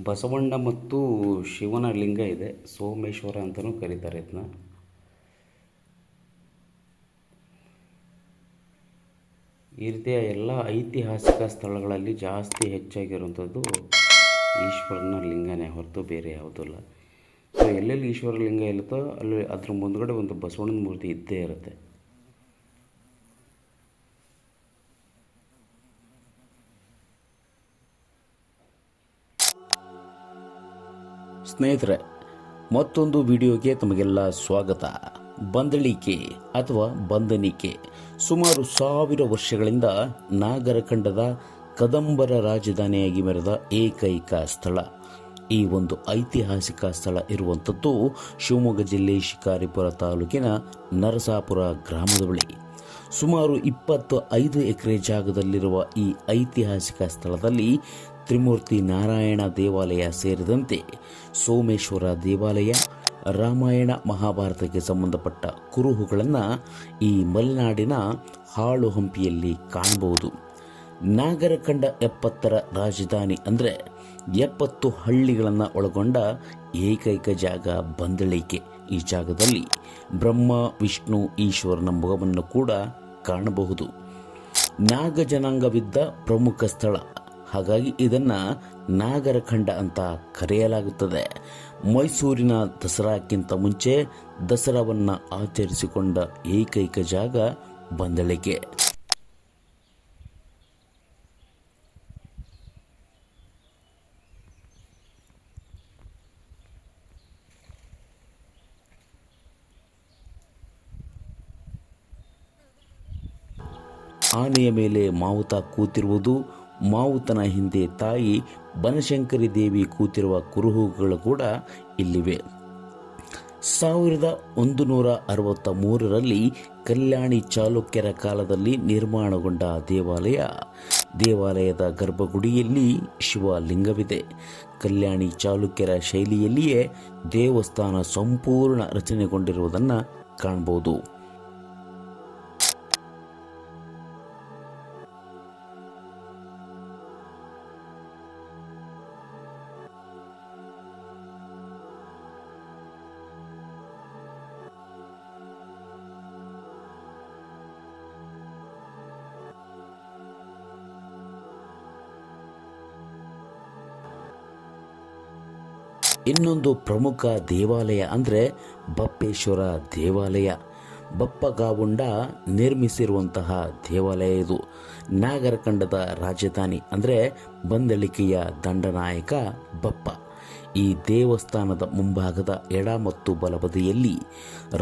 ಬಸವಣ್ಣ ಮತ್ತು ಶಿವನ ಲಿಂಗ ಇದೆ. ಸೋಮೇಶ್ವರ ಅಂತಲೂ ಕರೀತಾರೆ ಇದನ್ನ. ಈ ರೀತಿಯ ಎಲ್ಲ ಐತಿಹಾಸಿಕ ಸ್ಥಳಗಳಲ್ಲಿ ಜಾಸ್ತಿ ಹೆಚ್ಚಾಗಿರುವಂಥದ್ದು ಈಶ್ವರನ ಲಿಂಗನೇ ಹೊರತು ಬೇರೆ ಯಾವುದಲ್ಲ. ಸೊ ಎಲ್ಲೆಲ್ಲಿ ಈಶ್ವರ ಲಿಂಗ ಇರುತ್ತೋ ಅಲ್ಲಿ ಅದ್ರ ಮುಂದ್ಗಡೆ ಒಂದು ಬಸವಣ್ಣನ ಮೂರ್ತಿ ಇದ್ದೇ ಇರುತ್ತೆ. ಸ್ನೇಹಿತರೆ, ಮತ್ತೊಂದು ವಿಡಿಯೋಗೆ ತಮಗೆಲ್ಲ ಸ್ವಾಗತ. ಬಂದಳಿಕೆ ಅಥವಾ ಬಂದನಿಕೆ ಸುಮಾರು 1000 ವರ್ಷಗಳಿಂದ ನಾಗರಖಂಡದ ಕದಂಬರ ರಾಜಧಾನಿಯಾಗಿ ಮೆರೆದ ಏಕೈಕ ಸ್ಥಳ. ಈ ಒಂದು ಐತಿಹಾಸಿಕ ಸ್ಥಳ ಇರುವಂಥದ್ದು ಶಿವಮೊಗ್ಗ ಜಿಲ್ಲೆ ಶಿಕಾರಿಪುರ ತಾಲೂಕಿನ ನರಸಾಪುರ ಗ್ರಾಮದ ಬಳಿ. ಸುಮಾರು 25 ಎಕರೆ ಜಾಗದಲ್ಲಿರುವ ಈ ಐತಿಹಾಸಿಕ ಸ್ಥಳದಲ್ಲಿ ತ್ರಿಮೂರ್ತಿ ನಾರಾಯಣ ದೇವಾಲಯ ಸೇರಿದಂತೆ ಸೋಮೇಶ್ವರ ದೇವಾಲಯ, ರಾಮಾಯಣ ಮಹಾಭಾರತಕ್ಕೆ ಸಂಬಂಧಪಟ್ಟ ಕುರುಹುಗಳನ್ನು ಈ ಮಲೆನಾಡಿನ ಹಾಳು ಹಂಪಿಯಲ್ಲಿ ಕಾಣಬಹುದು. ನಾಗರಖಂಡ 70ರ ರಾಜಧಾನಿ ಅಂದರೆ 70 ಹಳ್ಳಿಗಳನ್ನು ಒಳಗೊಂಡ ಏಕೈಕ ಜಾಗ ಬಂದಳಿಕೆ. ಈ ಜಾಗದಲ್ಲಿ ಬ್ರಹ್ಮ, ವಿಷ್ಣು, ಈಶ್ವರನ ಮೊಗವನ್ನು ಕೂಡ ಕಾಣಬಹುದು. ನಾಗ ಜನಾಂಗವಿದ್ದ ಪ್ರಮುಖ ಸ್ಥಳ, ಹಾಗಾಗಿ ಇದನ್ನು ನಾಗರಖಂಡ ಅಂತ ಕರೆಯಲಾಗುತ್ತದೆ. ಮೈಸೂರಿನ ದಸರಾಕ್ಕಿಂತ ಮುಂಚೆ ದಸರಾವನ್ನು ಆಚರಿಸಿಕೊಂಡ ಏಕೈಕ ಜಾಗ ಬಂದಳಿಕೆ. ಆನೆಯ ಮೇಲೆ ಮಾವುತ ಕೂತಿರುವುದು, ಮಾವುತನ ಹಿಂದೆ ತಾಯಿ ಬನಶಂಕರಿ ದೇವಿ ಕೂತಿರುವ ಕುರುಹುಗಳು ಕೂಡ ಇಲ್ಲಿವೆ. 1163ರಲ್ಲಿ ಕಲ್ಯಾಣಿ ಚಾಲುಕ್ಯರ ಕಾಲದಲ್ಲಿ ನಿರ್ಮಾಣಗೊಂಡ ದೇವಾಲಯದ ಗರ್ಭಗುಡಿಯಲ್ಲಿ ಶಿವಲಿಂಗವಿದೆ. ಕಲ್ಯಾಣಿ ಚಾಲುಕ್ಯರ ಶೈಲಿಯಲ್ಲಿಯೇ ದೇವಸ್ಥಾನ ಸಂಪೂರ್ಣ ರಚನೆಗೊಂಡಿರುವುದನ್ನು ಕಾಣಬಹುದು. ಇನ್ನೊಂದು ಪ್ರಮುಖ ದೇವಾಲಯ ಅಂದರೆ ಬಪ್ಪೇಶ್ವರ ದೇವಾಲಯ. ಬಪ್ಪಗಾವುಂಡ ನಿರ್ಮಿಸಿರುವಂತಹ ದೇವಾಲಯ ಇದು. ನಾಗರಖಂಡದ ರಾಜಧಾನಿ ಅಂದರೆ ಬಂದಳಿಕೆಯ ದಂಡನಾಯಕ ಬಪ್ಪ. ಈ ದೇವಸ್ಥಾನದ ಮುಂಭಾಗದ ಎಡ ಮತ್ತು ಬಲಬದಿಯಲ್ಲಿ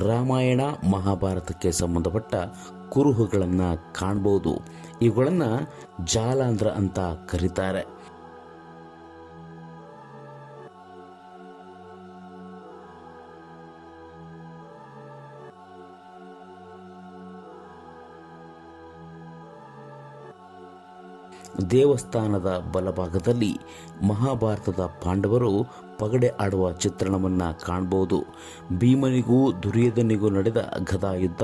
ರಾಮಾಯಣ ಮಹಾಭಾರತಕ್ಕೆ ಸಂಬಂಧಪಟ್ಟ ಕುರುಹುಗಳನ್ನು ಕಾಣಬಹುದು. ಇವುಗಳನ್ನು ಜಾಲಾಂಧ್ರ ಅಂತ ಕರೀತಾರೆ. ದೇವಸ್ಥಾನದ ಬಲಭಾಗದಲ್ಲಿ ಮಹಾಭಾರತದ ಪಾಂಡವರು ಪಗಡೆ ಆಡುವ ಚಿತ್ರಣವನ್ನು ಕಾಣಬಹುದು. ಭೀಮನಿಗೂ ದುರ್ಯೋಧನಿಗೂ ನಡೆದ ಗದಾಯುದ್ಧ,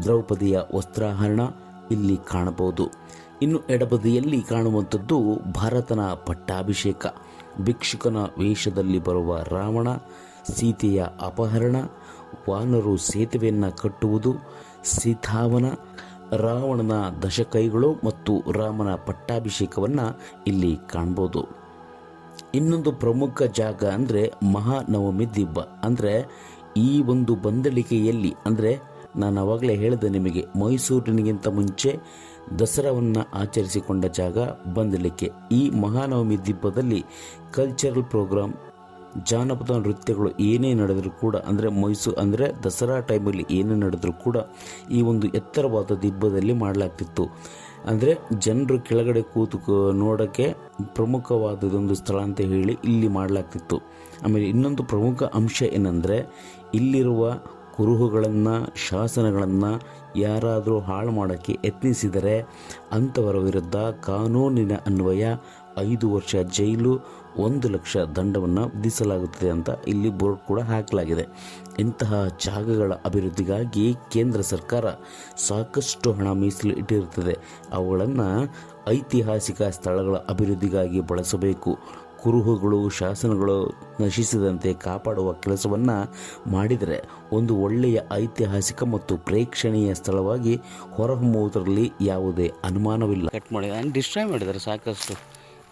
ದ್ರೌಪದಿಯ ವಸ್ತ್ರಾಹರಣ ಇಲ್ಲಿ ಕಾಣಬಹುದು. ಇನ್ನು ಎಡಬದಿಯಲ್ಲಿ ಕಾಣುವಂಥದ್ದು ಭರತನ ಪಟ್ಟಾಭಿಷೇಕ, ಭಿಕ್ಷುಕನ ವೇಷದಲ್ಲಿ ಬರುವ ರಾವಣ, ಸೀತೆಯ ಅಪಹರಣ, ವಾನರು ಸೇತುವೆಯನ್ನು ಕಟ್ಟುವುದು, ಸೀತಾವನ, ರಾವಣನ ದಶಕೈಗಳು ಮತ್ತು ರಾಮನ ಪಟ್ಟಾಭಿಷೇಕವನ್ನು ಇಲ್ಲಿ ಕಾಣ್ಬೋದು. ಇನ್ನೊಂದು ಪ್ರಮುಖ ಜಾಗ ಅಂದರೆ ಮಹಾನವಮಿ ದಿಬ್ಬ. ಅಂದರೆ ಈ ಒಂದು ಬಂದಳಿಕೆಯಲ್ಲಿ, ಅಂದರೆ ನಾನು ಆವಾಗಲೇ ಹೇಳಿದೆ ನಿಮಗೆ, ಮೈಸೂರಿನಿಗಿಂತ ಮುಂಚೆ ದಸರಾವನ್ನು ಆಚರಿಸಿಕೊಂಡ ಜಾಗ ಬಂದಳಿಕೆ. ಈ ಮಹಾನವಮಿ ದಿಬ್ಬದಲ್ಲಿ ಕಲ್ಚರಲ್ ಪ್ರೋಗ್ರಾಮ್, ಜಾನಪದ ನೃತ್ಯಗಳು ಏನೇ ನಡೆದರೂ ಕೂಡ, ಅಂದರೆ ದಸರಾ ಟೈಮಲ್ಲಿ ಏನೇ ನಡೆದರೂ ಕೂಡ ಈ ಒಂದು ಎತ್ತರವಾದ ದಿಬ್ಬದಲ್ಲಿ ಮಾಡಲಾಗ್ತಿತ್ತು. ಅಂದರೆ ಜನರು ಕೆಳಗಡೆ ಕೂತು ನೋಡೋಕ್ಕೆ ಪ್ರಮುಖವಾದದೊಂದು ಸ್ಥಳ ಅಂತ ಹೇಳಿ ಇಲ್ಲಿ ಮಾಡಲಾಗ್ತಿತ್ತು. ಆಮೇಲೆ ಇನ್ನೊಂದು ಪ್ರಮುಖ ಅಂಶ ಏನಂದರೆ, ಇಲ್ಲಿರುವ ಕುರುಹುಗಳನ್ನು, ಶಾಸನಗಳನ್ನು ಯಾರಾದರೂ ಹಾಳು ಮಾಡೋಕ್ಕೆ ಯತ್ನಿಸಿದರೆ ಅಂಥವರ ವಿರುದ್ಧ ಕಾನೂನಿನ ಅನ್ವಯ 5 ವರ್ಷ ಜೈಲು, 1 ಲಕ್ಷ ದಂಡವನ್ನು ವಿಧಿಸಲಾಗುತ್ತದೆ ಅಂತ ಇಲ್ಲಿ ಬೋರ್ಡ್ ಕೂಡ ಹಾಕಲಾಗಿದೆ. ಇಂತಹ ಜಾಗಗಳ ಅಭಿವೃದ್ಧಿಗಾಗಿ ಕೇಂದ್ರ ಸರ್ಕಾರ ಸಾಕಷ್ಟು ಹಣ ಮೀಸಲು ಇಟ್ಟಿರುತ್ತದೆ. ಅವುಗಳನ್ನು ಐತಿಹಾಸಿಕ ಸ್ಥಳಗಳ ಅಭಿವೃದ್ಧಿಗಾಗಿ ಬಳಸಬೇಕು. ಕುರುಹುಗಳು ಶಾಸನಗಳು ನಶಿಸದಂತೆ ಕಾಪಾಡುವ ಕೆಲಸವನ್ನು ಮಾಡಿದರೆ ಒಂದು ಒಳ್ಳೆಯ ಐತಿಹಾಸಿಕ ಮತ್ತು ಪ್ರೇಕ್ಷಣೀಯ ಸ್ಥಳವಾಗಿ ಹೊರಹೊಮ್ಮುವುದರಲ್ಲಿ ಯಾವುದೇ ಅನುಮಾನವಿಲ್ಲ. ಕಟ್ ಮಾಡಿ ನಾನು ಡಿಸ್ಟ್ರಾಯ್ ಮಾಡಿದ್ದಾರೆ ಸಾಕಷ್ಟು.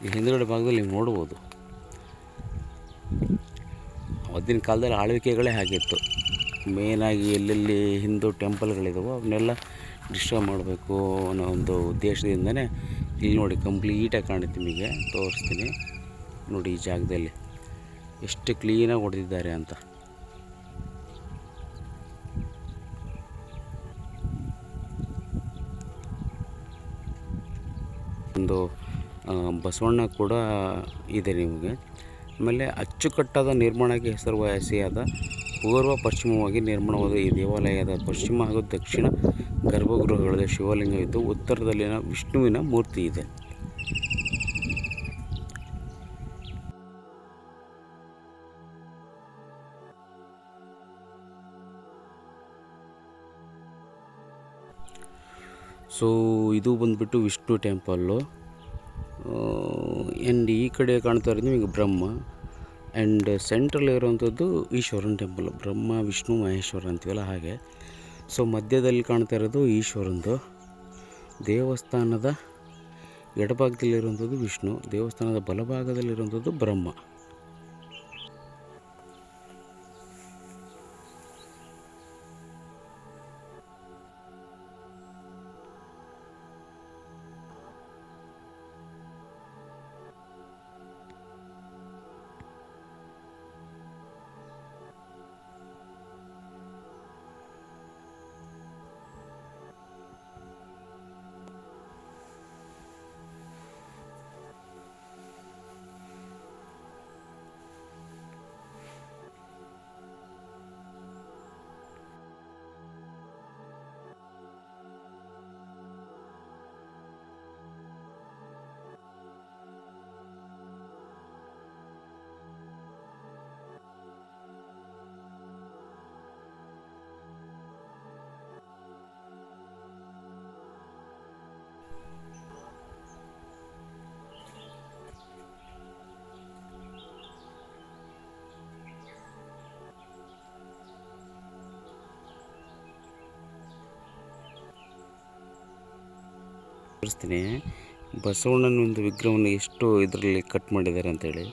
ಈ ಹಿಂದುಗಡೆ ಭಾಗದಲ್ಲಿ ನೀವು ನೋಡ್ಬೋದು, ಅವತ್ತಿನ ಕಾಲದಲ್ಲಿ ಆಳ್ವಿಕೆಗಳೇ ಹಾಗಿತ್ತು. ಮೇನಾಗಿ ಎಲ್ಲೆಲ್ಲಿ ಹಿಂದೂ ಟೆಂಪಲ್ಗಳಿದಾವೋ ಅವನ್ನೆಲ್ಲ ಡಿಸ್ಟ್ರಾಯ್ ಮಾಡಬೇಕು ಅನ್ನೋ ಒಂದು ಉದ್ದೇಶದಿಂದನೇ ಇಲ್ಲಿ ನೋಡಿ ಕಂಪ್ಲೀಟಾಗಿ ಕಾಣುತ್ತೆ. ನಿಮಗೆ ತೋರಿಸ್ತೀನಿ ನೋಡಿ, ಈ ಜಾಗದಲ್ಲಿ ಎಷ್ಟು ಕ್ಲೀನಾಗಿ ಹೊಡೆದಿದ್ದಾರೆ ಅಂತ. ಒಂದು ಬಸವಣ್ಣ ಕೂಡ ಇದೆ ನಿಮಗೆ. ಆಮೇಲೆ ಅಚ್ಚುಕಟ್ಟಾದ ನಿರ್ಮಾಣಕ್ಕೆ ಹೆಸರುವಾಸಿಯಾದ ಪೂರ್ವ ಪಶ್ಚಿಮವಾಗಿ ನಿರ್ಮಾಣವಾದ ಈ ದೇವಾಲಯದ ಪಶ್ಚಿಮ ಹಾಗೂ ದಕ್ಷಿಣ ಗರ್ಭಗೃಹಗಳಲ್ಲಿ ಶಿವಲಿಂಗವಿದ್ದು ಉತ್ತರದಲ್ಲಿನ ವಿಷ್ಣುವಿನ ಮೂರ್ತಿ ಇದೆ. ಸೊ ಇದು ಬಂದುಬಿಟ್ಟು ವಿಷ್ಣು ಟೆಂಪಲ್ಲು. ಆ್ಯಂಡ್ ಈ ಕಡೆ ಕಾಣ್ತಾ ಇರೋದು ನಿಮಗೆ ಬ್ರಹ್ಮ. ಆ್ಯಂಡ್ ಸೆಂಟ್ರಲ್ಲಿ ಇರುವಂಥದ್ದು ಈಶ್ವರನ ಟೆಂಪಲ್. ಬ್ರಹ್ಮ ವಿಷ್ಣು ಮಹೇಶ್ವರ ಅಂತೀವಲ್ಲ ಹಾಗೆ. ಸೊ ಮಧ್ಯದಲ್ಲಿ ಕಾಣ್ತಾ ಇರೋದು ಈಶ್ವರಂದು. ದೇವಸ್ಥಾನದ ಎಡಭಾಗದಲ್ಲಿರುವಂಥದ್ದು ವಿಷ್ಣು, ದೇವಸ್ಥಾನದ ಬಲಭಾಗದಲ್ಲಿರುವಂಥದ್ದು ಬ್ರಹ್ಮ. ತೋರಿಸ್ತೀನಿ ಬಸವಣ್ಣನ ಒಂದು ವಿಗ್ರಹವನ್ನು ಎಷ್ಟು ಇದರಲ್ಲಿ ಕಟ್ ಮಾಡಿದ್ದಾರೆ ಅಂತೇಳಿ.